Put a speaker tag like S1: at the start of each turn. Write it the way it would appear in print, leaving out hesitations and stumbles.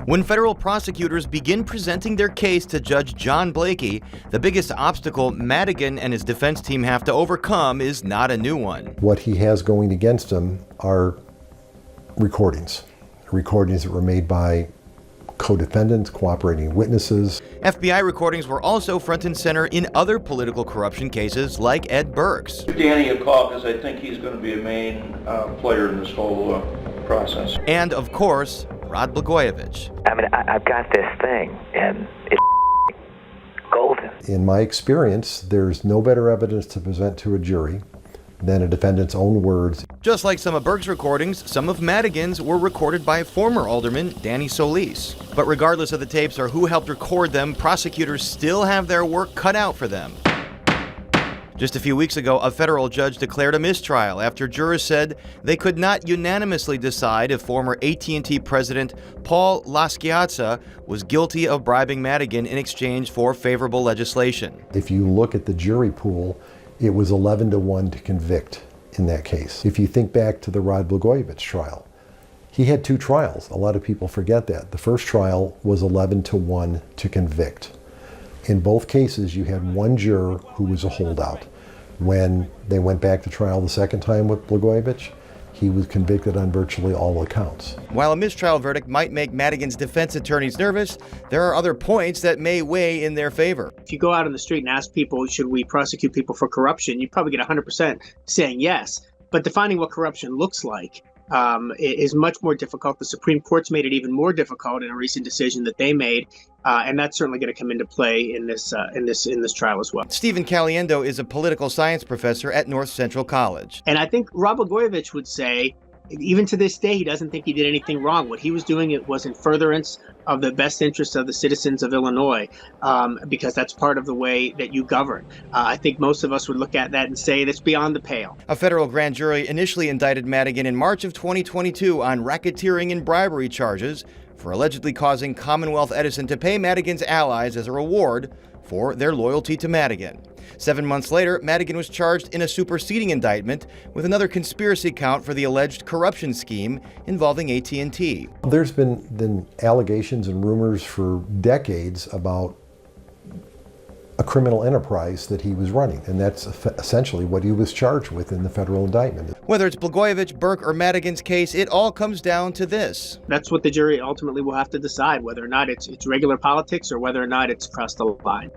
S1: When federal prosecutors begin presenting their case to Judge John Blakey, the biggest obstacle Madigan and his defense team have to overcome is not a new one.
S2: What he has going against him are recordings that were made by co-defendants, cooperating witnesses.
S1: FBI recordings were also front and center in other political corruption cases like Ed Burke's.
S3: Danny a call because I think he's going to be a main player in this whole process.
S1: And, of course, Rod Blagojevich.
S4: I mean, I've got this thing, and it's golden.
S2: In my experience, there's no better evidence to present to a jury than a defendant's own words.
S1: Just like some of Burke's recordings, some of Madigan's were recorded by former alderman Danny Solis. But regardless of the tapes or who helped record them, prosecutors still have their work cut out for them. Just a few weeks ago, a federal judge declared a mistrial after jurors said they could not unanimously decide if former AT&T president Paul LaSchiazza was guilty of bribing Madigan in exchange for favorable legislation.
S2: If you look at the jury pool, it was 11-1 to convict in that case. If you think back to the Rod Blagojevich trial, he had two trials. A lot of people forget that. The first trial was 11-1 to convict. In both cases, you had one juror who was a holdout. When they went back to trial the second time with Blagojevich, he was convicted on virtually all accounts.
S1: While a mistrial verdict might make Madigan's defense attorneys nervous, there are other points that may weigh in their favor.
S5: If you go out on the street and ask people, should we prosecute people for corruption, you'd probably get 100% saying yes. But defining what corruption looks like is much more difficult. The Supreme Court's made it even more difficult in a recent decision that they made, and that's certainly going to come into play in this trial as well.
S1: Stephen Caliendo is a political science professor at North Central College.
S5: And I think Rod Blagojevich would say, even to this day, he doesn't think he did anything wrong. What he was doing, it was in furtherance of the best interests of the citizens of Illinois, because that's part of the way that you govern. I think most of us would look at that and say that's beyond the pale.
S1: A federal grand jury initially indicted Madigan in March of 2022 on racketeering and bribery charges for allegedly causing Commonwealth Edison to pay Madigan's allies as a reward for their loyalty to Madigan. 7 months later, Madigan was charged in a superseding indictment with another conspiracy count for the alleged corruption scheme involving AT&T.
S2: There's been allegations and rumors for decades about a criminal enterprise that he was running, and that's essentially what he was charged with in the federal indictment.
S1: Whether it's Blagojevich, Burke, or Madigan's case, it all comes down to this.
S5: That's what the jury ultimately will have to decide, whether or not it's regular politics or whether or not it's crossed the line.